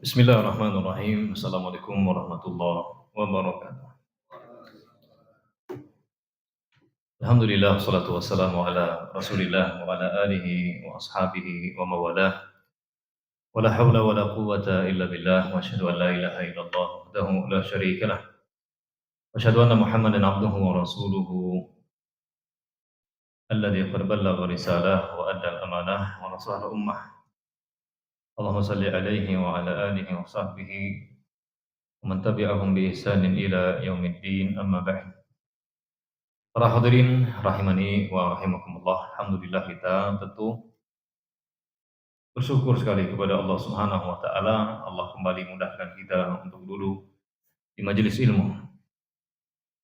Bismillahirrahmanirrahim. Assalamualaikum warahmatullahi wabarakatuh. Alhamdulillah, wassalatu wassalamu ala Rasulillah wa ala alihi wa ashabihi wa mawalah. Wa la hawla wa la quwwata illa billah wa asyhadu an la ilaha illallah wahdahu la syarika lah. Wa asyhadu anna Muhammadan abduhu wa rasuluhu alladzi qad ballagha risalah wa adda al-amanah wa nasaha ummah. Allahumma salli alaihi wa ala alihi wa sahbihi wa man tabi'ahum bi ihsanin ila yaumiddin, amma ba'd. Para hadirin rahimani wa rahimakumullah, alhamdulillah kita tentu bersyukur sekali kepada Allah Subhanahu wa taala. Allah kembali mudahkan kita untuk duduk di majelis ilmu.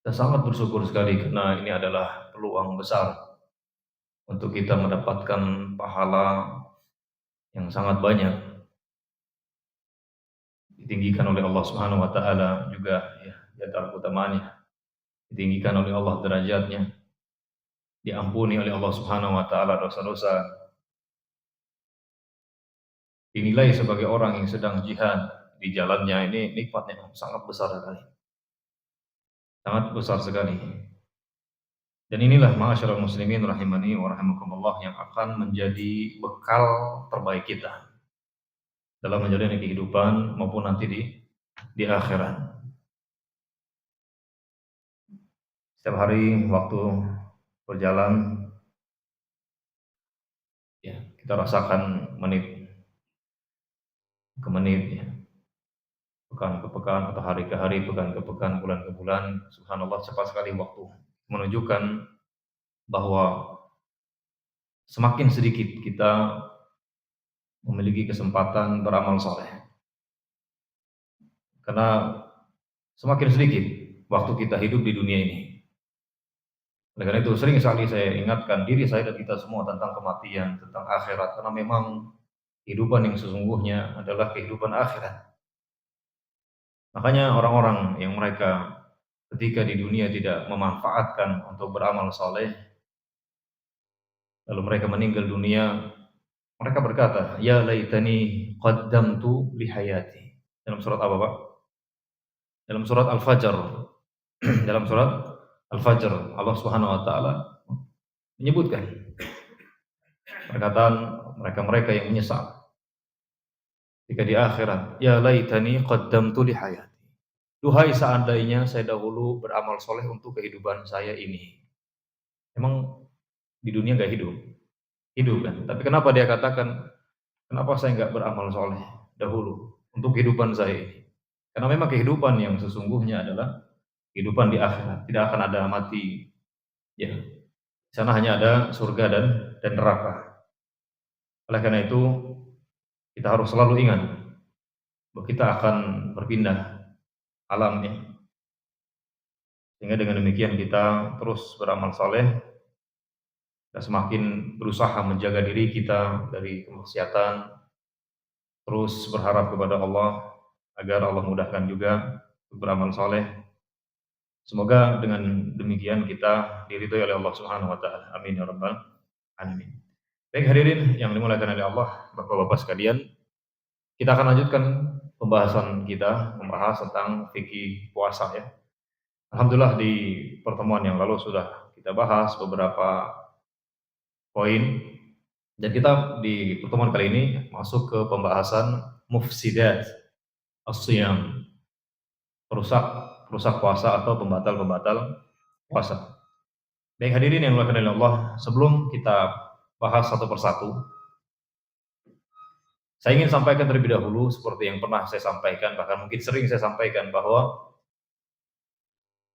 Kita sangat bersyukur sekali karena ini adalah peluang besar untuk kita mendapatkan pahala yang sangat banyak ditinggikan oleh Allah Subhanahu wa taala, juga ya di antara keutamaannya ditinggikan oleh Allah derajatnya, diampuni oleh Allah Subhanahu wa taala dosa-dosa, dinilai sebagai orang yang sedang jihad di jalannya. Ini nikmatnya sangat besar sekali. Sangat besar sekali. Dan inilah ma'asyiral muslimin rahimani wa rahimakumullah yang akan menjadi bekal terbaik kita dalam menjalani kehidupan maupun nanti di akhirat. Setiap hari waktu berjalan, ya, kita rasakan menit ke menit, ya, pekan ke pekan atau hari ke hari, pekan ke pekan, bulan ke bulan. Subhanallah, cepat sekali waktu, menunjukkan bahwa semakin sedikit kita memiliki kesempatan beramal soleh, karena semakin sedikit waktu kita hidup di dunia ini. Oleh karena itu sering sekali saya ingatkan diri saya dan kita semua tentang kematian, tentang akhirat, karena memang kehidupan yang sesungguhnya adalah kehidupan akhirat. Makanya orang-orang yang mereka ketika di dunia tidak memanfaatkan untuk beramal soleh, lalu mereka meninggal dunia, mereka berkata, ya laitani qaddamtu li hayati. Dalam surat apa, Pak? Dalam surat Al-Fajr. Dalam surat Al-Fajr, Allah Subhanahu wa taala menyebutkan perkataan mereka-mereka yang menyesal ketika di akhirat, ya laitani qaddamtu li hayati. Duhai seandainya saya dahulu beramal soleh untuk kehidupan saya ini. Emang di dunia nggak hidup? Hidup kan? Tapi kenapa dia katakan, kenapa saya nggak beramal soleh dahulu untuk kehidupan saya ini? Karena memang kehidupan yang sesungguhnya adalah kehidupan di akhirat. Tidak akan ada mati. Ya, di sana hanya ada surga dan neraka. Oleh karena itu, kita harus selalu ingat bahwa kita akan berpindah alam, ya. Sehingga dengan demikian kita terus beramal saleh, kita semakin berusaha menjaga diri kita dari kemaksiatan, terus berharap kepada Allah agar Allah mudahkan juga untuk beramal saleh. Semoga dengan demikian kita diridhoi oleh Allah Subhanahu wa taala. Amin ya rabbal alamin. Baik hadirin yang dimuliakan oleh Allah, Bapak-bapak sekalian, kita akan lanjutkan pembahasan kita membahas tentang fikih puasa, ya. Alhamdulillah di pertemuan yang lalu sudah kita bahas beberapa poin, dan kita di pertemuan kali ini masuk ke pembahasan mufsidat as-siyam, perusak puasa atau pembatal puasa. Baik hadirin yang dimuliakan oleh Allah, sebelum kita bahas satu persatu, saya ingin sampaikan terlebih dahulu seperti yang pernah saya sampaikan, bahkan mungkin sering saya sampaikan, bahwa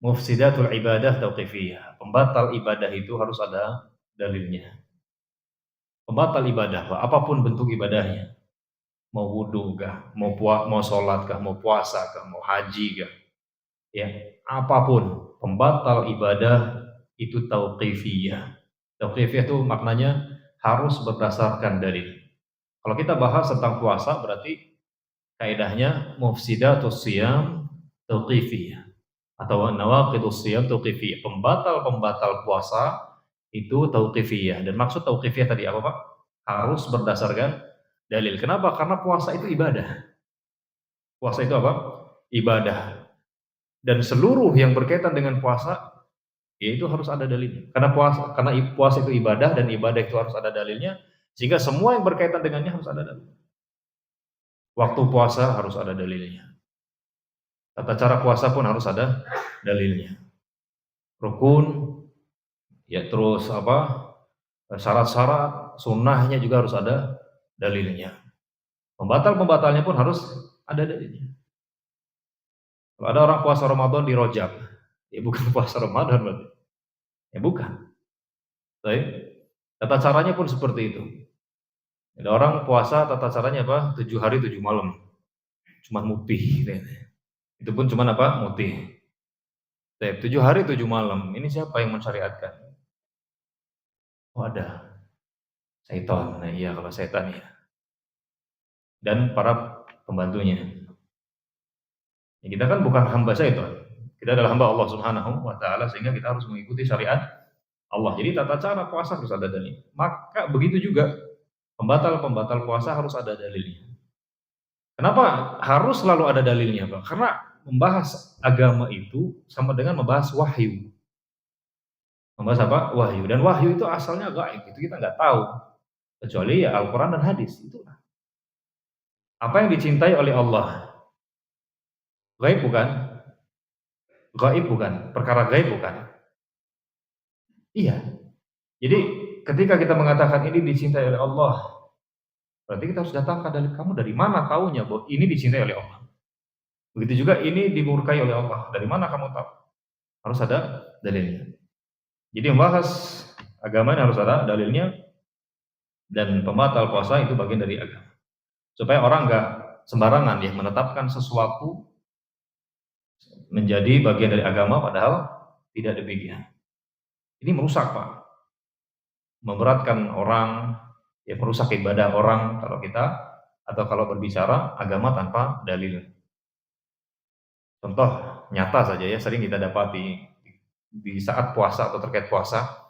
mufsidatul ibadah tauqifiyah, pembatal ibadah itu harus ada dalilnya. Pembatal ibadah, apapun bentuk ibadahnya, mau wudu kah, mau sholat kah, mau puasa kah, mau haji kah, ya, apapun pembatal ibadah itu tauqifiyah. Tauqifiyah itu maknanya harus berdasarkan dalil. Kalau kita bahas tentang puasa, berarti kaidahnya mufsidatus shiyam tauqifiyah atau nawaqidus shiyam tauqifiyah. Pembatal puasa itu tauqifiyah. Dan maksud tauqifiyah tadi apa, Pak? Harus berdasarkan dalil. Kenapa? Karena puasa itu ibadah. Puasa itu apa? Ibadah. Dan seluruh yang berkaitan dengan puasa, ya itu harus ada dalilnya. Karena puasa itu ibadah dan ibadah itu harus ada dalilnya, sehingga semua yang berkaitan dengannya harus ada dalilnya. Waktu puasa harus ada dalilnya. Tata cara puasa pun harus ada dalilnya. Rukun, ya terus apa? Syarat-syarat, sunnahnya juga harus ada dalilnya. Pembatal-pembatalnya pun harus ada dalilnya. Kalau ada orang puasa Ramadan di Rojab, ya bukan puasa Ramadan berarti. Ya bukan. Baik. Tata caranya pun seperti itu. Ada orang puasa tata caranya apa? 7 hari 7 malam. Cuman mutih. Itu pun cuman apa? Mutih. 7 hari 7 malam. Ini siapa yang mensyariatkan? Oh ada. Syaitan. Nah iya kalau setan ya. Dan para pembantunya. Ya, kita kan bukan hamba syaitan. Kita adalah hamba Allah Subhanahu wa taala sehingga kita harus mengikuti syariat Allah. Jadi tata cara puasa harus ada dalil. Maka begitu juga pembatal-pembatal puasa harus ada dalilnya. Kenapa harus selalu ada dalilnya, Pak? Karena membahas agama itu sama dengan membahas wahyu. Membahas apa? Wahyu. Dan wahyu itu asalnya gaib, itu kita nggak tahu. Kecuali ya Al-Quran dan hadis. Itulah. Apa yang dicintai oleh Allah? Gaib bukan? Gaib bukan? Perkara gaib bukan? Iya. Jadi ketika kita mengatakan ini dicintai oleh Allah, berarti kita harus datangkan dalil. Kamu dari mana taunya bahwa ini dicintai oleh Allah? Begitu juga ini dimurkai oleh Allah. Dari mana kamu tahu? Harus ada dalilnya. Jadi membahas agama ini harus ada dalilnya, dan pembatal puasa itu bagian dari agama. Supaya orang nggak sembarangan ya menetapkan sesuatu menjadi bagian dari agama padahal tidak demikian. Ini merusak, Pak. Memberatkan orang, ya merusak ibadah orang kalau kita atau kalau berbicara agama tanpa dalil. Contoh nyata saja ya sering kita dapati di saat puasa atau terkait puasa,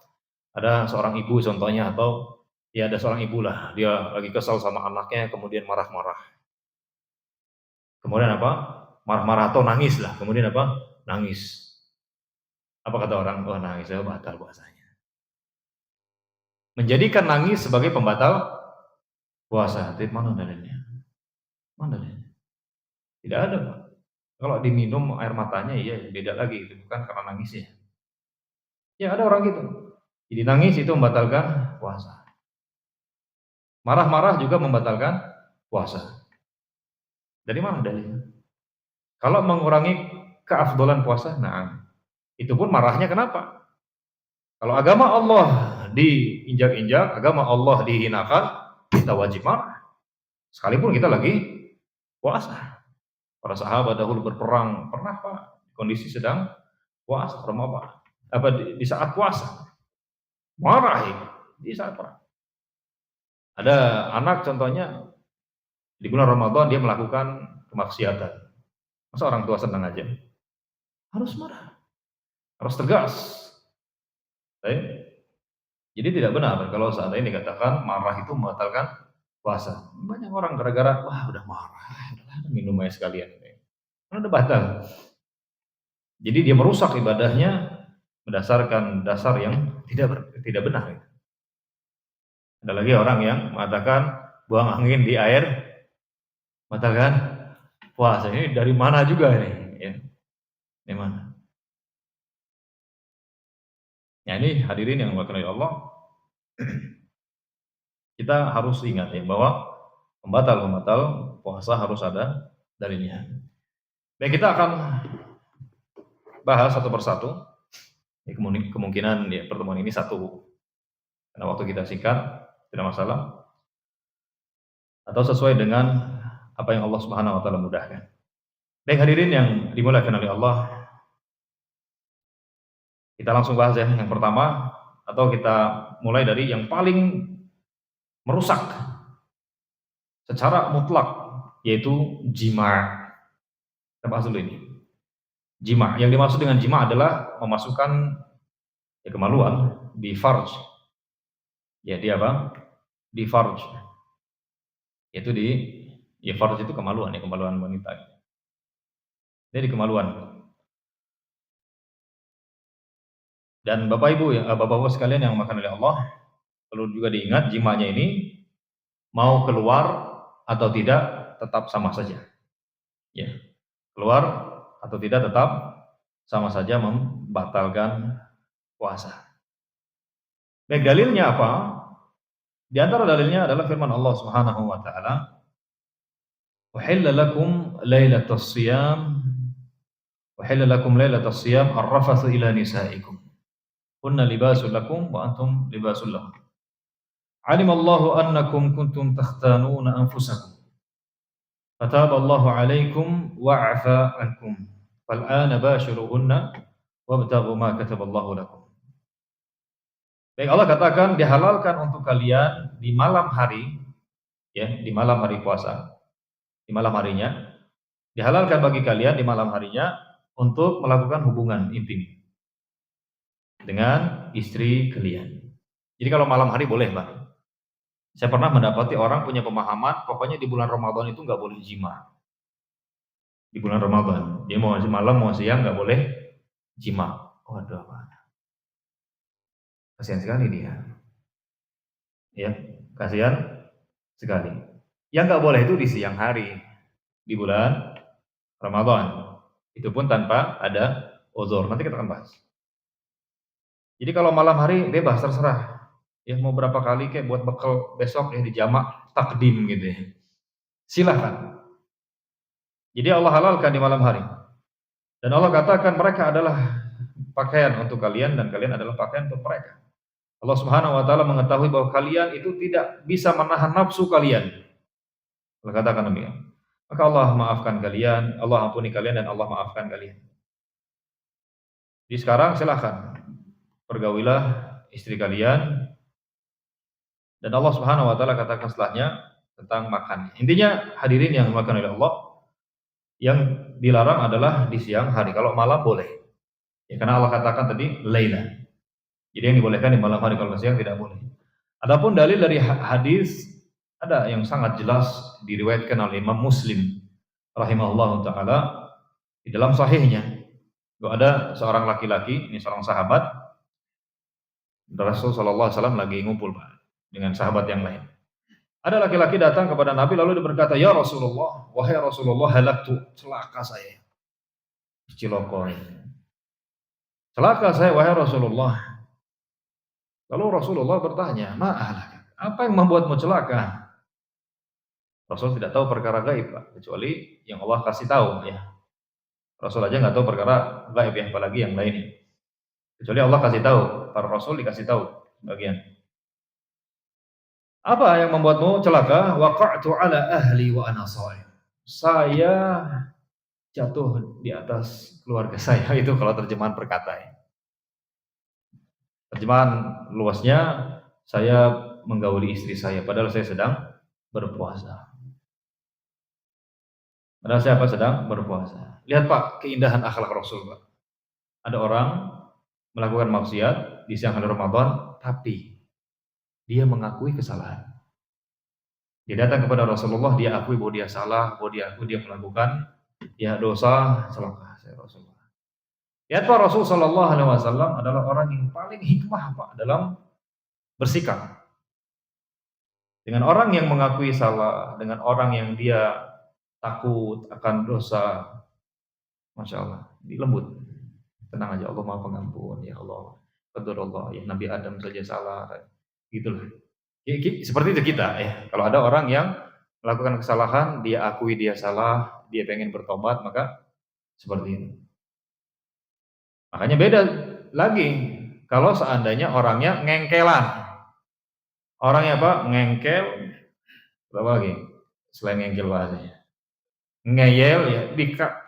ada seorang ibu contohnya atau ya ada seorang ibu lah, dia lagi kesal sama anaknya kemudian marah-marah. Kemudian apa? Marah-marah atau nangis lah. Kemudian apa? Nangis. Apa kata orang? Oh nangis, saya batal puasanya. Menjadikan nangis sebagai pembatal puasa. Tapi mana dalilnya? Mana dalilnya? Tidak ada, Pak. Kalau diminum air matanya, iya beda lagi. Itu bukan karena nangisnya. Ya ada orang gitu. Jadi nangis itu membatalkan puasa. Marah-marah juga membatalkan puasa. Dari mana dalilnya? Kalau mengurangi keafdolan puasa, nah itu pun marahnya kenapa? Kalau agama Allah diinjak-injak, agama Allah dihinakan, kita wajib marah. Sekalipun kita lagi puasa. Para sahabat dahulu berperang, pernah Pak, kondisi sedang puasa, Ramadan. Apa di saat puasa? Marah ya, di saat perang. Ada anak contohnya di bulan Ramadan dia melakukan kemaksiatan. Masa orang tua senang aja? Harus marah, harus tegas. Jadi tidak benar kalau seandainya dikatakan marah itu membatalkan puasa. Banyak orang gara-gara wah udah marah, minum aja sekalian. Karena udah batal. Jadi dia merusak ibadahnya berdasarkan dasar yang tidak benar. Ada lagi orang yang mengatakan buang angin di air batalkan puasa. Ini dari mana juga ini? Ya. Dari mana? Ya ini hadirin yang dimuliakan oleh Allah, kita harus ingat ya bahwa pembatal puasa harus ada dalilnya. Baik, kita akan bahas satu persatu. Ya, kemungkinan ya, pertemuan ini satu, karena waktu kita singkat, tidak masalah. Atau sesuai dengan apa yang Allah Subhanahu wa taala mudahkan. Baik hadirin yang dimuliakan oleh Allah, kita langsung bahas ya yang pertama, atau kita mulai dari yang paling merusak secara mutlak, yaitu jima'. Kita bahas dulu ini. Jima'. Yang dimaksud dengan jima' adalah memasukkan ya, kemaluan di farj. Ya di apa? Di farj. Yaitu di ya farj itu kemaluan ya, kemaluan wanita. Jadi kemaluan. Dan Bapak Ibu ya, Bapak-bapak sekalian yang makan oleh Allah, perlu juga diingat jimanya ini mau keluar atau tidak tetap sama saja. Ya, keluar atau tidak tetap sama saja membatalkan puasa. Baik, dalilnya apa? Di antara dalilnya adalah firman Allah Subhanahu wa taala, "Uhilla lakum lailatas shiyam uhilla lakum lailatas shiyam ar-rafathu ila nisaikum. Kunna libasul lakum wa antum libasul lahum. Alimallahu annakum kuntum takhtanuna anfusakum. Fataballahu 'alaikum wa'afa 'ankum. Fal'ana bashiruhunna wabtaghu ma kataballahu lakum." Baik, Allah katakan dihalalkan untuk kalian di malam hari, ya, di malam hari puasa, di malam harinya, dihalalkan bagi kalian di malam harinya untuk melakukan hubungan intim dengan istri kalian. Jadi kalau malam hari boleh, Pak. Saya pernah mendapati orang punya pemahaman, pokoknya di bulan Ramadan itu nggak boleh jima. Di bulan Ramadan, dia mau malam mau siang nggak boleh jima. Waduh, Pak. Kasihan sekali dia. Ya, kasihan sekali. Yang nggak boleh itu di siang hari, di bulan Ramadan. Itu pun tanpa ada uzur. Nanti kita akan bahas. Jadi kalau malam hari bebas, terserah. Ya mau berapa kali kayak buat bekal besok ya di jamak takdim gitu ya. Silahkan. Jadi Allah halalkan di malam hari. Dan Allah katakan mereka adalah pakaian untuk kalian dan kalian adalah pakaian untuk mereka. Allah Subhanahu wa taala mengetahui bahwa kalian itu tidak bisa menahan nafsu kalian. Allah katakan demikian. Maka Allah maafkan kalian, Allah ampuni kalian dan Allah maafkan kalian. Jadi sekarang silahkan pergaulilah istri kalian dan Allah Subhanahu wa taala katakan setelahnya tentang makan. Intinya hadirin yang dimakan oleh Allah, yang dilarang adalah di siang hari. Kalau malam boleh. Ya, karena Allah katakan tadi laila. Jadi yang dibolehkan di malam hari, kalau siang tidak boleh. Adapun dalil dari hadis ada yang sangat jelas diriwayatkan oleh Imam Muslim rahimahullah taala di dalam sahihnya. Ada seorang laki-laki, ini seorang sahabat, Rasul sallallahu alaihi wasallam lagi ngumpul Pak dengan sahabat yang lain. Ada laki-laki datang kepada Nabi lalu dia berkata, "Ya Rasulullah, wahai Rasulullah, halaktu, celaka saya." Ciloko ini. Celaka saya wahai Rasulullah. Lalu Rasulullah bertanya, "Ma'ahlak? Apa yang membuatmu celaka?" Rasul tidak tahu perkara gaib, Pak, kecuali yang Allah kasih tahu ya. Rasul aja nggak tahu perkara gaib ya, apalagi yang lainnya. Kecuali Allah kasih tahu, para rasul dikasih tahu bagian. Apa yang membuatmu celaka? Waqa'tu ala ahli wa ana shaim. Saya jatuh di atas keluarga saya. Itu kalau terjemahan perkata ya. Terjemahan luasnya, saya menggauli istri saya padahal saya sedang berpuasa. Padahal saya sedang berpuasa. Lihat Pak, keindahan akhlak Rasul Pak. Ada orang melakukan maksiat di siang hari Ramadan, tapi dia mengakui kesalahan. Dia datang kepada Rasulullah, dia akui bahwa dia salah, bahwa dia akui dia melakukan ya dosa, celaka saya Rasulullah. Lihat Pak, Rasul sallallahu alaihi wasallam adalah orang yang paling hikmah Pak dalam bersikap. Dengan orang yang mengakui salah, dengan orang yang dia takut akan dosa, Masya Allah, di lembut. Tenang aja, Allah Maha Pengampun, ya Allah. Qadarullah, ya Nabi Adam saja salah, gitulah. Seperti itu kita ya. Kalau ada orang yang melakukan kesalahan, dia akui dia salah, dia pengen bertobat, maka seperti itu. Makanya beda lagi kalau seandainya orangnya ngengkelan. Orangnya apa? Ngengkel, apa lagi? Selain ngengkel bahasanya. Ngeyel ya,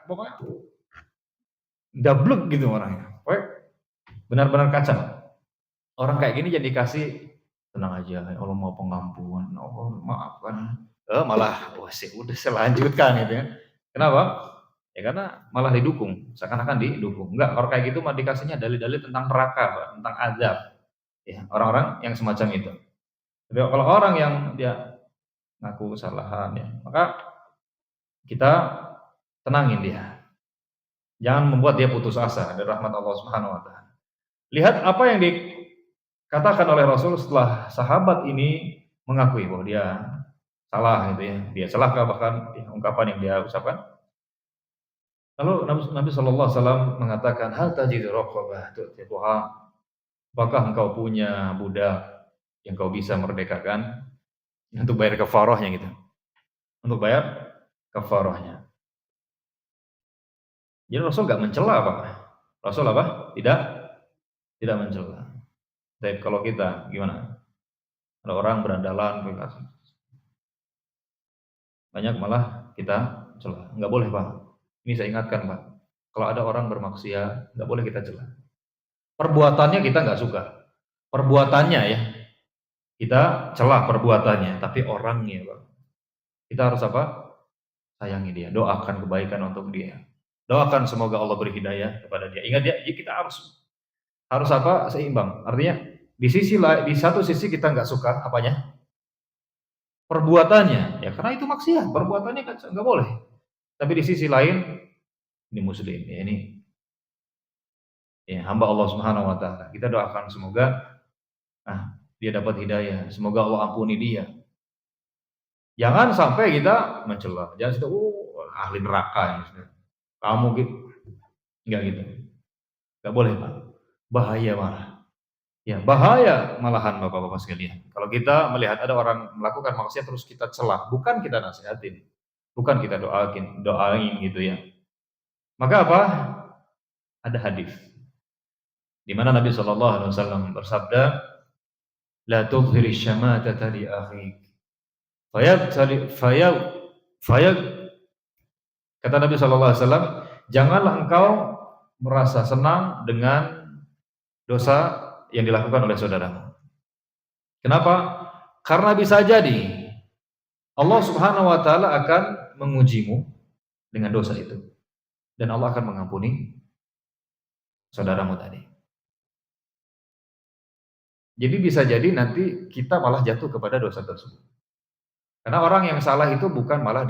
pokoknya dablek gitu orangnya. Pokoknya benar-benar kacau. Orang kayak gini jadi dikasih tenang aja, Allah mau pengampuan, Allah maafkan. Malah udah selanjutkan gitu ya. Kenapa? Ya karena malah didukung, seakan-akan didukung. Enggak, orang kayak gitu mah dikasihnya dalil-dalil tentang neraka, Pak, tentang azab. Ya, orang-orang yang semacam itu. Tapi kalau orang yang dia ngaku kesalahan ya, maka kita tenangin dia. Jangan membuat dia putus asa dari rahmat Allah Subhanahu wa taala. Lihat apa yang dikatakan oleh Rasul setelah sahabat ini mengakui bahwa dia salah gitu ya. Dia celaka bahkan ya, ungkapan yang dia ucapkan. Lalu Nabi sallallahu alaihi wasallam mengatakan, "Hal tajidu raqabah tu'tiquha?" Apakah engkau punya budak yang kau bisa merdekakan untuk bayar kafarahnya gitu. Untuk bayar kafarahnya. Jadi Rasul enggak mencela, Pak. Rasul apa? Tidak mencela. Tapi kalau kita gimana? Ada orang berandalan banyak malah kita cela. Enggak boleh, Pak. Ini saya ingatkan, Pak. Kalau ada orang bermaksiat, enggak boleh kita cela. Perbuatannya kita enggak suka. Perbuatannya ya. Kita celah perbuatannya, tapi orangnya, Pak. Kita harus apa? Sayangi dia, doakan kebaikan untuk dia. Doakan semoga Allah beri hidayah kepada dia. Ingat ya, kita harus apa? Seimbang. Artinya di satu sisi kita nggak suka apanya? Perbuatannya. Ya karena itu maksiat, perbuatannya kan nggak boleh. Tapi di sisi lain ini muslim, ya ini ya hamba Allah Subhanahu wa taala. Kita doakan semoga dia dapat hidayah, semoga Allah ampuni dia. Jangan sampai kita mencela. Jangan sudah ahli neraka ya. Kamu gitu. Enggak gitu. Enggak boleh, Pak. Bahaya malah. Ya, bahaya malahan Bapak-bapak sekalian. Kalau kita melihat ada orang melakukan maksiat terus kita celah, bukan kita nasihatin, bukan kita doain gitu ya. Maka apa? Ada hadis di mana Nabi sallallahu alaihi wasallam bersabda, "La tudhhiri syamatata li akhik." Kata Nabi sallallahu alaihi wasallam, janganlah engkau merasa senang dengan dosa yang dilakukan oleh saudaramu. Kenapa? Karena bisa jadi Allah Subhanahu wa taala akan mengujimu dengan dosa itu. Dan Allah akan mengampuni saudaramu tadi. Jadi bisa jadi nanti kita malah jatuh kepada dosa tersebut. Karena orang yang salah itu bukan malah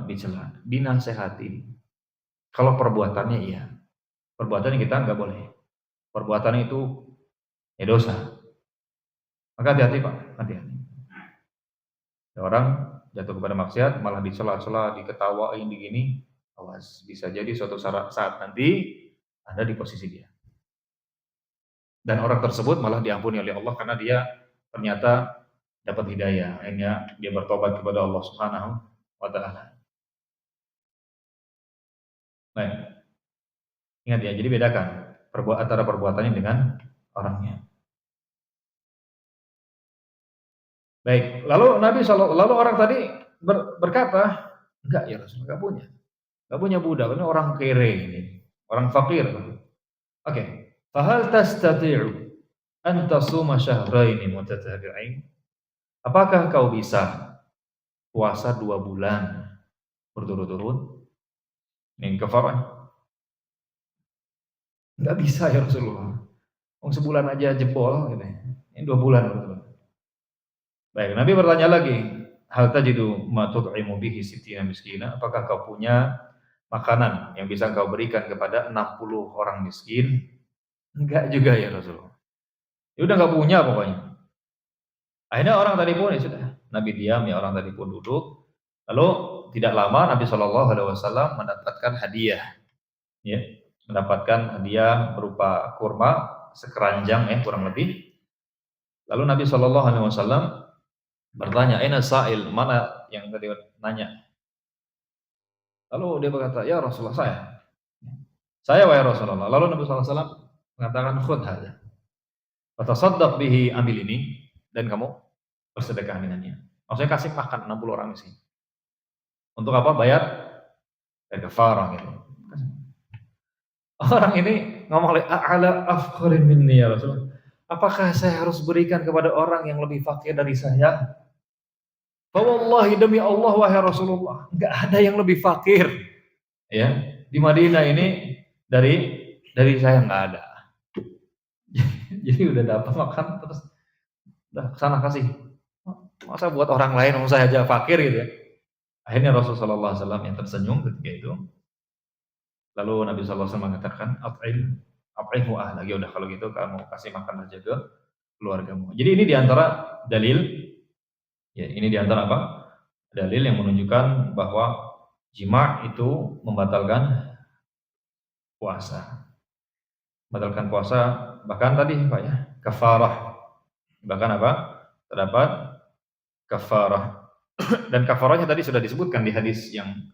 dicela, dinasehati. Kalau perbuatannya iya. Perbuatannya kita enggak boleh. Perbuatan itu ya dosa. Maka hati-hati, Pak, hati-hati. Orang jatuh kepada maksiat malah dicela-cela, diketawain begini, awas, bisa jadi suatu saat nanti Anda di posisi dia. Dan orang tersebut malah diampuni oleh Allah karena dia ternyata dapat hidayah, akhirnya dia bertobat kepada Allah Subhanahu wa taala. Baik. Ingat ya, jadi bedakan antara perbuatannya dengan orangnya. Baik, lalu orang tadi berkata, enggak ya Rasul, enggak punya budak, ini orang kere ini, orang fakir. Oke, fahal tastati'u an tasuma syahraini mutatabi'ain? Apakah kau bisa puasa 2 bulan berturut-turut? Ini kafarah. Enggak bisa ya Rasulullah. Sebulan aja jebol gitu. Ini 2 bulan berturut-turut. Baik, Nabi bertanya lagi, hal tajidu ma tud'imu bihi sittina miskina? Apakah kau punya makanan yang bisa kau berikan kepada 60 orang miskin? Enggak juga ya Rasulullah. Ya udah enggak punya pokoknya. Akhirnya orang tadi pun ya sudah, Nabi diam ya, orang tadi pun duduk. Lalu tidak lama Nabi Shallallahu alaihi wasallam mendapatkan hadiah. Ya, mendapatkan hadiah berupa kurma sekeranjang ya kurang lebih. Lalu Nabi Shallallahu alaihi wasallam bertanya, "Aina sa'il?" Mana yang tadi nanya? Lalu dia berkata, "Ya Rasulullah, saya." "Saya wahai Rasulullah." Lalu Nabi sallallahu alaihi wasallam mengatakan, "Khudh hadza. Fatasaddaq bihi, ambil ini dan kamu bersedekah dengannya." Maksudnya kasih makan 60 orang miskin. Untuk apa? Bayar kafarah gitu. Orang ini ngomong ala afqarin minni ya Rasulullah. Apakah saya harus berikan kepada orang yang lebih fakir dari saya? Wallahi demi Allah wahai Rasulullah, enggak ada yang lebih fakir. Ya, di Madinah ini dari saya enggak ada. Jadi udah dapat makan terus udah sana kasih. Masa buat orang lain saya aja fakir gitu ya. Akhirnya Rasulullah SAW yang tersenyum ketika itu Lalu Nabi SAW mengatakan, at'imhu ahlak. Ya udah kalau gitu kamu kasih makan aja ke keluargamu. Jadi ini diantara dalil, ya ini diantara apa? Dalil yang menunjukkan bahwa jima' itu membatalkan puasa. Membatalkan puasa, bahkan tadi Pak ya, kafarah. Bahkan apa? Terdapat kafarah. Dan kafarahnya tadi sudah disebutkan di hadis yang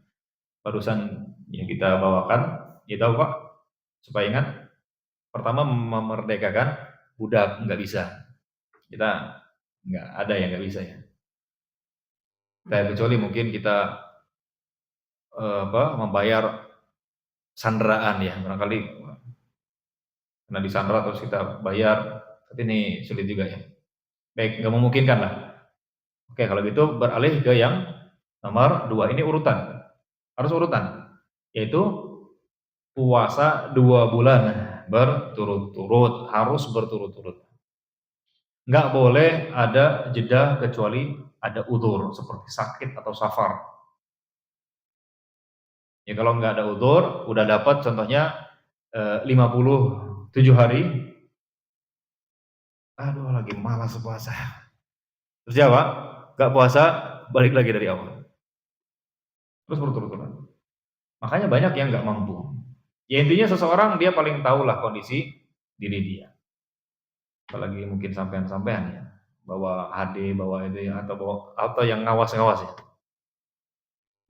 barusan yang kita bawakan. Kita Pak, supaya ingat, pertama memerdekakan budak, nggak bisa. Kita nggak ada yang nggak bisa ya. Kecuali mungkin kita membayar sandraan ya, barangkali karena disandra terus kita bayar, tapi ini sulit juga ya. Baik, nggak memungkinkan lah. Oke, kalau gitu beralih ke yang nomor 2. Ini urutan, harus urutan, yaitu puasa 2 bulan berturut-turut, harus berturut-turut. Nggak boleh ada jeda kecuali ada udzur seperti sakit atau safar. Ya kalau nggak ada udzur, udah dapat contohnya 57 hari, aduh lagi malas puasa. Terus ya Pak, nggak puasa, balik lagi dari awal. Terus berturut-turut. Makanya banyak yang nggak mampu. Ya intinya seseorang dia paling tahu lah kondisi diri dia. Apalagi mungkin sampean-sampean ya, bawa HD, bawa itu ya, atau yang ngawas-ngawas ya.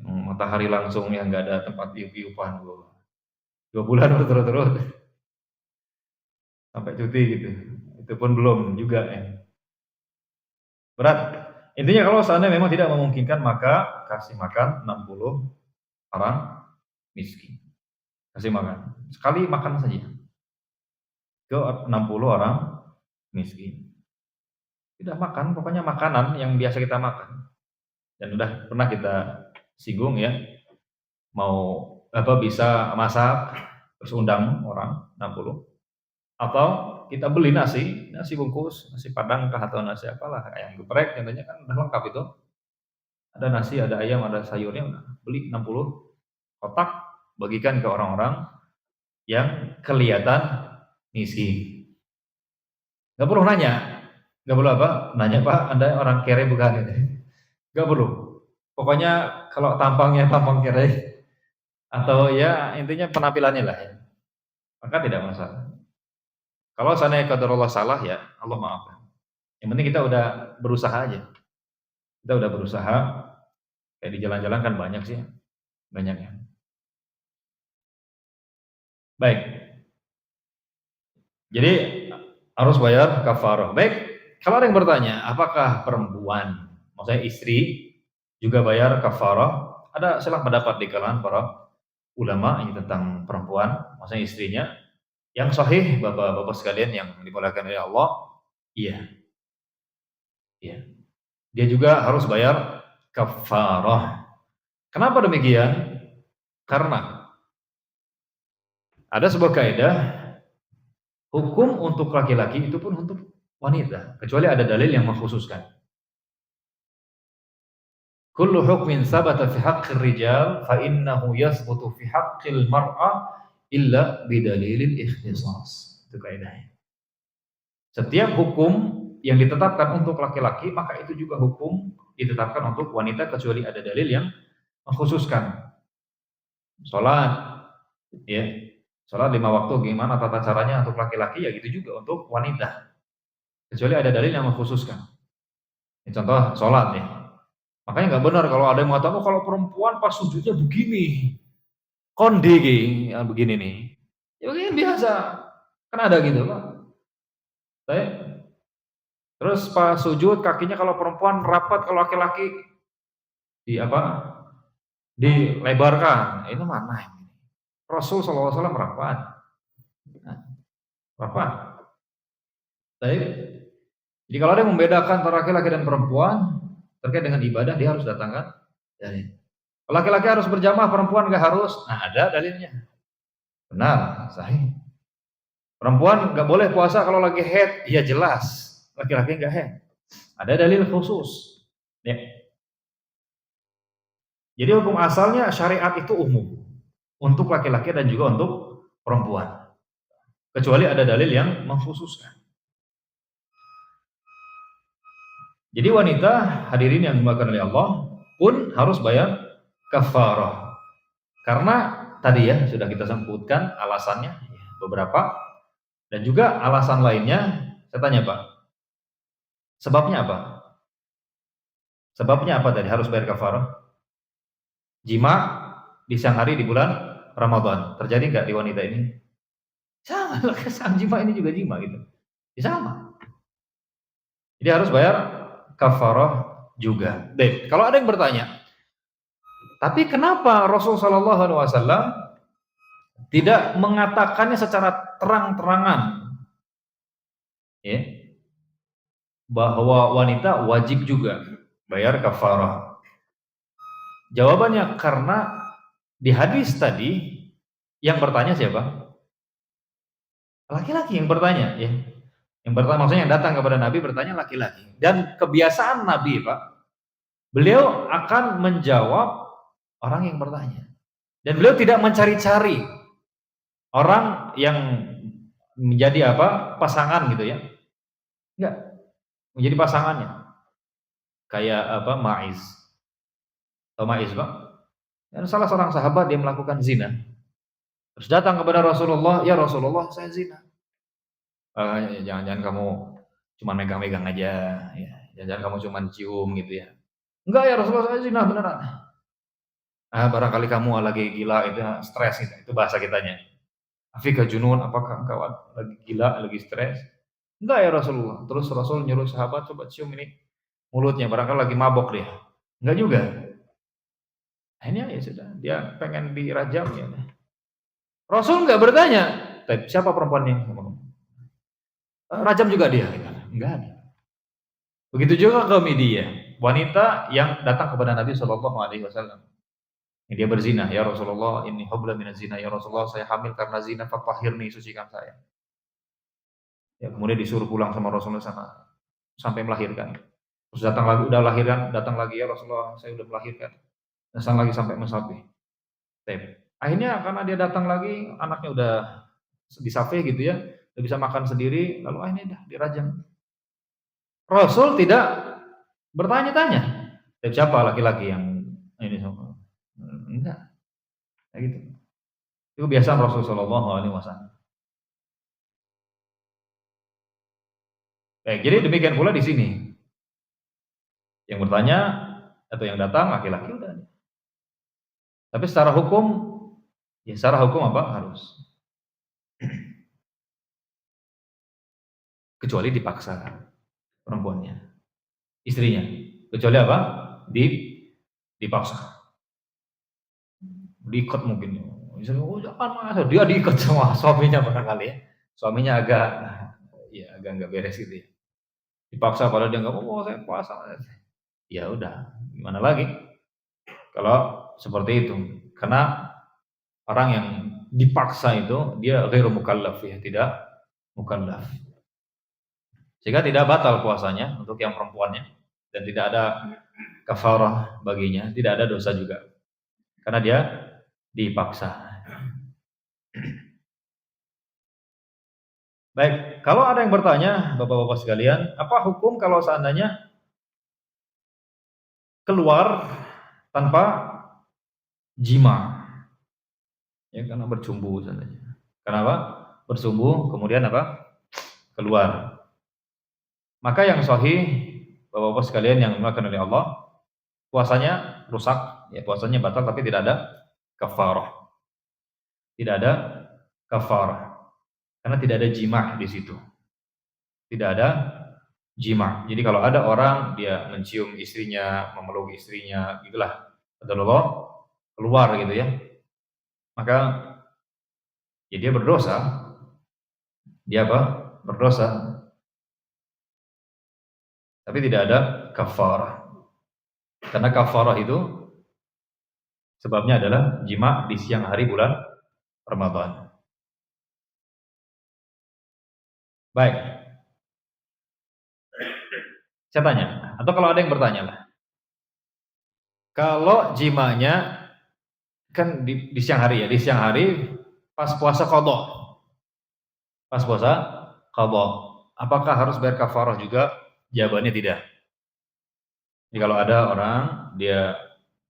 Matahari langsung yang nggak ada tempat iup-iupan 2 bulan berturut-turut sampai cuti gitu. Itu pun belum juga ya. Berat. Intinya kalau seandainya memang tidak memungkinkan, maka kasih makan 60 orang miskin. Kasih makan. Sekali makan saja. Ke 60 orang miskin. Tidak makan, pokoknya makanan yang biasa kita makan. Dan udah pernah kita singgung ya. Mau bisa masak terus undang orang 60. Atau kita beli nasi bungkus, nasi padang kah atau nasi apalah, ayam geprek contohnya kan udah lengkap itu. Ada nasi, ada ayam, ada sayurnya, beli 60 kotak, bagikan ke orang-orang yang kelihatan miskin. Nggak perlu nanya, nggak perlu nanya Pak, Anda orang kere bukan? Nggak perlu. Pokoknya kalau tampangnya tampang kere atau ya intinya penampilannya lah ya, maka tidak masalah. Kalau seandainya qadarullah salah ya Allah maafkan. Yang penting kita udah berusaha aja. Kita udah berusaha, kayak di jalan-jalan kan banyak sih, banyak ya. Baik. Jadi harus bayar kafarah. Baik, kalau ada yang bertanya, apakah perempuan, maksudnya istri juga bayar kafarah? Ada salah pendapat di kalangan para ulama ini tentang perempuan, maksudnya istrinya. Yang sahih Bapak-bapak sekalian yang dimuliakan oleh Allah, iya. Iya. Dia juga harus bayar kafarah. Kenapa demikian? Karena ada sebuah kaidah, hukum untuk laki-laki itu pun untuk wanita, kecuali ada dalil yang mengkhususkan. Kullu hukmin sabata fi haqqir rijal fa innahu yasbutu fi haqqil mar'ah illa bidalilil ikhtisas. Itu kaidahnya. Setiap hukum yang ditetapkan untuk laki-laki, maka itu juga hukum ditetapkan untuk wanita kecuali ada dalil yang mengkhususkan. Salat, ya. Salat 5 waktu gimana tata caranya untuk laki-laki, ya gitu juga untuk wanita. Kecuali ada dalil yang mengkhususkan. Ini contoh salat ya. Makanya nggak benar kalau ada yang mengatakan kalau perempuan pas sujudnya begini, konde ya begini nih. Ya begini biasa. Kan ada gitu, Pak. Baik. Terus pas sujud kakinya kalau perempuan rapat, kalau laki-laki dilebarkan. Itu mana ini? Rasul SAW rapat. Nah, rapat. Baik. Jadi kalau ada yang membedakan antara laki-laki dan perempuan terkait dengan ibadah, dia harus datangkan dalil. Laki-laki harus berjamaah, perempuan nggak harus. Nah, ada dalilnya. Benar, sahih. Perempuan nggak boleh puasa kalau lagi haid, ya jelas. Laki-laki nggak haid. Ada dalil khusus. Ya. Jadi hukum asalnya syariat itu umum untuk laki-laki dan juga untuk perempuan. Kecuali ada dalil yang mengkhususkan. Jadi wanita hadirin yang dimuliakan oleh Allah pun harus bayar kafarah. Karena tadi ya sudah kita sebutkan alasannya beberapa dan juga alasan lainnya. Saya tanya Pak, sebabnya apa? Sebabnya apa tadi harus bayar kafarah? Jima di siang hari di bulan Ramadan. Terjadi nggak di wanita ini? Sama, sang jima ini juga jima gitu. Ya, sama. Jadi harus bayar kafarah juga. Baik, kalau ada yang bertanya, tapi kenapa Rasul Shallallahu Alaihi Wasallam tidak mengatakannya secara terang-terangan, ya, bahwa wanita wajib juga bayar kafarah? Jawabannya karena di hadis tadi yang bertanya siapa? Laki-laki yang bertanya, ya. Yang bertanya maksudnya yang datang kepada Nabi bertanya laki-laki. Dan kebiasaan Nabi, Pak, beliau akan menjawab orang yang bertanya. Dan beliau tidak mencari-cari orang yang menjadi apa? Pasangan gitu ya. Enggak, menjadi pasangannya. Kayak apa? Ma'iz. Atau Ma'iz, Pak. Dan salah seorang sahabat dia melakukan zina. Terus datang kepada Rasulullah, "Ya Rasulullah, saya zina." Jangan-jangan kamu cuma megang-megang aja, ya. Jangan-jangan kamu cuma cium gitu ya. Enggak ya Rasulullah, saya zina beneran. Barangkali kamu lagi gila itu, stres gitu. Itu bahasa kitanya. Afika junun, apakah engkau lagi gila, lagi stres? Enggak ya Rasulullah. Terus Rasul nyuruh sahabat coba cium ini mulutnya, barangkali lagi mabok dia. Enggak juga. Akhirnya ya sudah, dia pengen dirajam ya. Rasul enggak bertanya, siapa perempuannya? Rajam juga dia. Enggak ada. Begitu juga kaum dia, wanita yang datang kepada Nabi Shallallahu Alaihi Wasallam. Dia berzina, ya Rasulullah, ini hubla minaz zina, ya Rasulullah, saya hamil karena zina, fatahhirni, sucikan saya. Ya, kemudian disuruh pulang sama Rasulullah sana sampai melahirkan. Terus datang lagi, udah lahiran, datang lagi, ya Rasulullah, saya udah melahirkan. Datang lagi sampai mensapi. Akhirnya karena dia datang lagi, anaknya udah disafe gitu ya, udah bisa makan sendiri, lalu akhirnya dah dirajam. Rasul tidak bertanya-tanya, siapa laki-laki yang ini sama? Enggak, kayak gitu. Itu kebiasaan Rasul Shallallahu Alaihi Wasallam. Baik, jadi demikian pula di sini. Yang bertanya atau yang datang laki-laki udah. Tapi secara hukum, ya secara hukum apa harus? Kecuali dipaksa perempuannya, istrinya. Kecuali apa? Dipaksa. Diikat mungkin. Oh, jangan mas, dia diikat sama suaminya barangkali ya. Suaminya agak nggak beres gitu ya. Dipaksa padahal dia nggak mau, saya puasa. Ya udah, gimana lagi? Kalau seperti itu, karena orang yang dipaksa itu dia ghairu mukallaf ya, tidak mukallaf. Sehingga tidak batal puasanya untuk yang perempuannya dan tidak ada kafarah baginya, tidak ada dosa juga. Karena dia dipaksa. Baik, kalau ada yang bertanya, Bapak-bapak sekalian, apa hukum kalau seandainya keluar tanpa jima? Ya karena bercumbu seandainya. Kenapa? Bercumbu kemudian apa? Keluar. Maka yang sahih, Bapak-bapak sekalian yang dimuliakan oleh Allah, puasanya rusak, ya puasanya batal tapi tidak ada kafarah. Tidak ada kafarah. Karena tidak ada jima di situ. Tidak ada jima. Jadi kalau ada orang dia mencium istrinya, memeluk istrinya, gitulah, Allah keluar gitu ya. Maka ya dia berdosa. Dia apa? Berdosa. Tapi tidak ada kafarah. Karena kafarah itu sebabnya adalah jima di siang hari bulan Ramadan. Baik. Saya tanya, atau kalau ada yang bertanya lah. Kalau jimanya kan di siang hari ya, di siang hari pas puasa qadha. Pas puasa qadha. Apakah harus bayar kafarah juga? Jawabannya tidak. Jadi kalau ada orang dia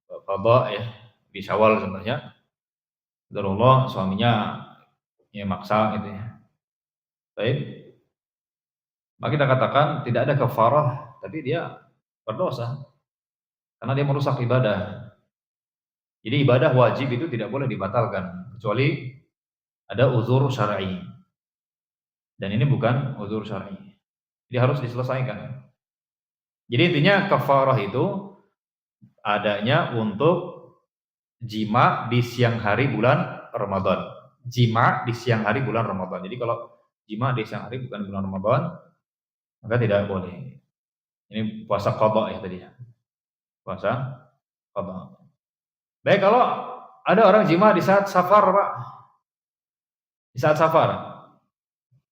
qadha ya di Syawal contohnya, qadarullah suaminya ya maksa gitu ya. Baik, maka kita katakan tidak ada kafarah, tapi dia berdosa karena dia merusak ibadah. Jadi ibadah wajib itu tidak boleh dibatalkan kecuali ada uzur syar'i. Dan ini bukan uzur syar'i. Jadi harus diselesaikan. Jadi intinya kafarah itu adanya untuk jima di siang hari bulan Ramadan. Jima di siang hari bulan Ramadan. Jadi kalau jima di siang hari bukan bulan Ramadan, maka tidak boleh. Ini puasa qadha ya tadinya. Puasa qadha. Baik, kalau ada orang jima di saat safar, Pak. Di saat safar,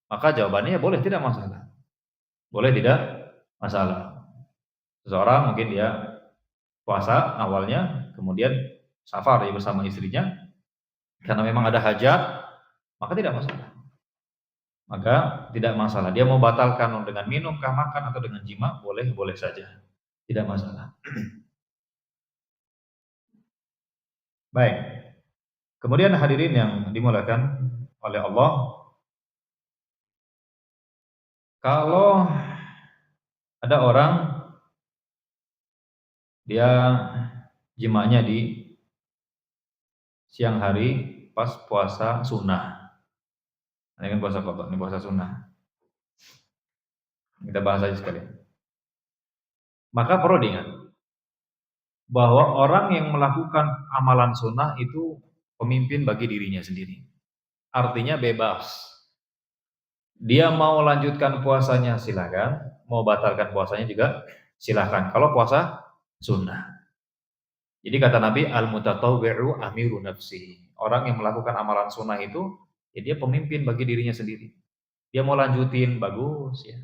maka jawabannya boleh tidak masalah. Boleh tidak masalah. Seseorang mungkin dia puasa awalnya, kemudian safar ya bersama istrinya, karena memang ada hajat, maka tidak masalah. Maka tidak masalah. Dia mau batalkan dengan minum, kah, makan, atau dengan jima, boleh saja. Tidak masalah. Baik. Kemudian hadirin yang dimuliakan oleh Allah, kalau ada orang dia jimanya di siang hari pas puasa sunnah. Ini kan puasa qadha, ini puasa sunnah. Kita bahas aja sekali. Maka perlu diingat bahwa orang yang melakukan amalan sunnah itu pemimpin bagi dirinya sendiri. Artinya bebas. Dia mau lanjutkan puasanya silakan, mau batalkan puasanya juga silakan. Kalau puasa sunnah. Jadi kata Nabi, al-mutatawwi'u amiru nafsi. Orang yang melakukan amalan sunnah itu, ya dia pemimpin bagi dirinya sendiri. Dia mau lanjutin, bagus ya.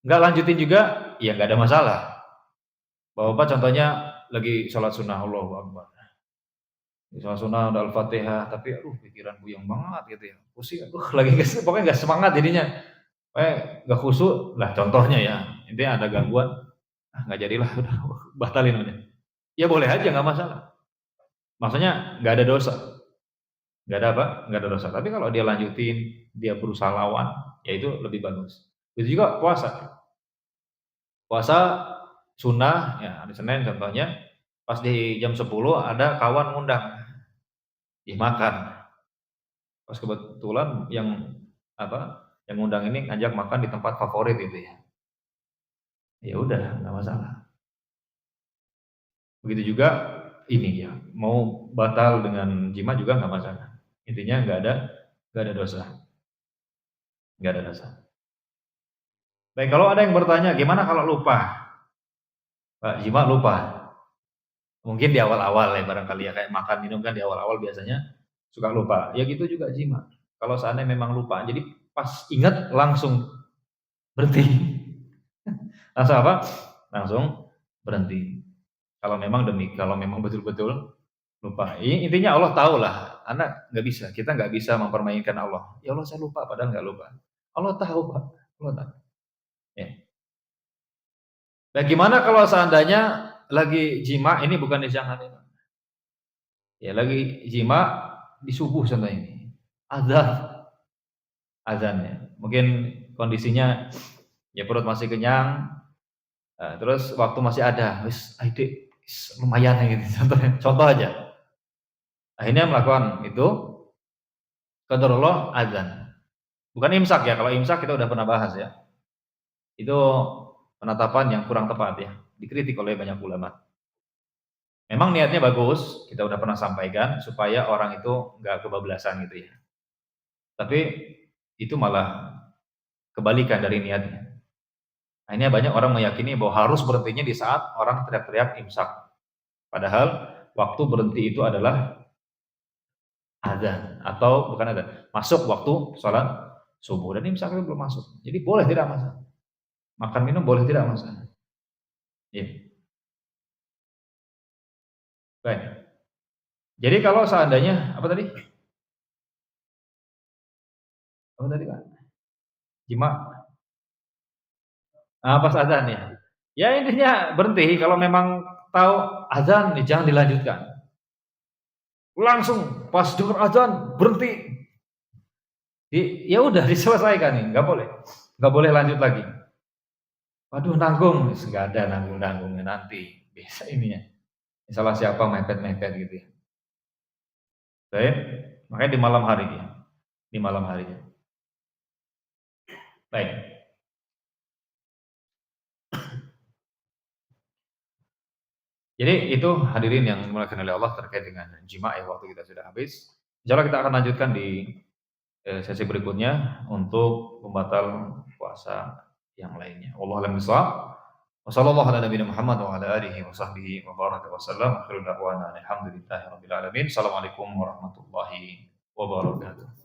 Enggak lanjutin juga, ya enggak ada masalah. Bapak contohnya lagi sholat sunnah, Allahu Akbar. Sholat sunnah udah Al-Fatihah, tapi pikiran buyang banget gitu ya. Pusing, lagi pokoknya enggak semangat jadinya. Enggak khusyuk lah contohnya ya. Intinya ada gangguan, enggak jadilah, udah batalin aja. Ya boleh aja, enggak masalah. Maksudnya enggak ada dosa. Enggak ada apa? Enggak ada dosa. Tapi kalau dia lanjutin, dia berusaha lawan, ya itu lebih bagus. Itu juga puasa. Puasa sunnah, ya hari Senin contohnya, pas di jam 10 ada kawan ngundang, makan. Pas kebetulan yang yang ngundang ini ngajak makan di tempat favorit gitu ya. Ya udah, nggak masalah. Begitu juga ini ya, mau batal dengan jima juga nggak masalah. Intinya nggak ada dosa. Nggak ada dosa. Baik, kalau ada yang bertanya, gimana kalau lupa? Pak, jima lupa. Mungkin di awal-awal ya barangkali ya, kayak makan minum kan di awal-awal biasanya suka lupa. Ya gitu juga jima. Kalau seandainya memang lupa, jadi pas ingat langsung berhenti. Langsung apa? Langsung berhenti. Kalau memang betul-betul lupa. Intinya Allah tahu lah. Anak nggak bisa, kita nggak bisa mempermainkan Allah. Ya Allah saya lupa, padahal nggak lupa. Allah tahu Pak. Allah tahu. Ya. Nah, gimana kalau seandainya lagi jima, ini bukan di siang hari. Ya lagi jima di subuh contohnya ini. Azan ya. Mungkin kondisinya ya perut masih kenyang, terus waktu masih ada, wis adik lumayan gitu contohnya. Contoh aja. Akhirnya melakukan itu, qadarullah azan. Bukan imsak ya, kalau imsak kita udah pernah bahas ya. Itu penetapan yang kurang tepat ya, dikritik oleh banyak ulama. Memang niatnya bagus, kita udah pernah sampaikan supaya orang itu nggak kebablasan gitu ya. Tapi itu malah kebalikan dari niatnya. Akhirnya banyak orang meyakini bahwa harus berhentinya di saat orang teriak-teriak imsak. Padahal waktu berhenti itu adalah azan atau bukan azan, masuk waktu sholat subuh dan imsak itu belum masuk. Jadi boleh tidak masalah. Makan minum boleh tidak masalah. Ya. Baik. Jadi kalau seandainya apa tadi? Apa tadi, Kak? Jima? Pas azan ya? Ya intinya berhenti kalau memang tahu azan ya jangan dilanjutkan. Langsung pas dengar azan berhenti. Ya udah diselesaikan nih, nggak boleh lanjut lagi. Waduh nanggung, nggak ada nanggung-nanggungnya nanti bisa ininya. Salah siapa mepet-mepet gitu ya. Baik, makanya di malam hari ya, di malam hari ya. Baik. Jadi itu hadirin yang dimuliakan oleh Allah terkait dengan jima ya, waktu kita sudah habis. Insyaallah kita akan lanjutkan di sesi berikutnya untuk pembatal puasa yang lainnya. Wallahu a'lam bishawab. Wassallallahu ala nabiyina Muhammad wa ala alihi wa sahbihi wa baraka wa sallam. Akhiru da'wana alhamdulillahi rabbil alamin. Assalamualaikum warahmatullahi wabarakatuh.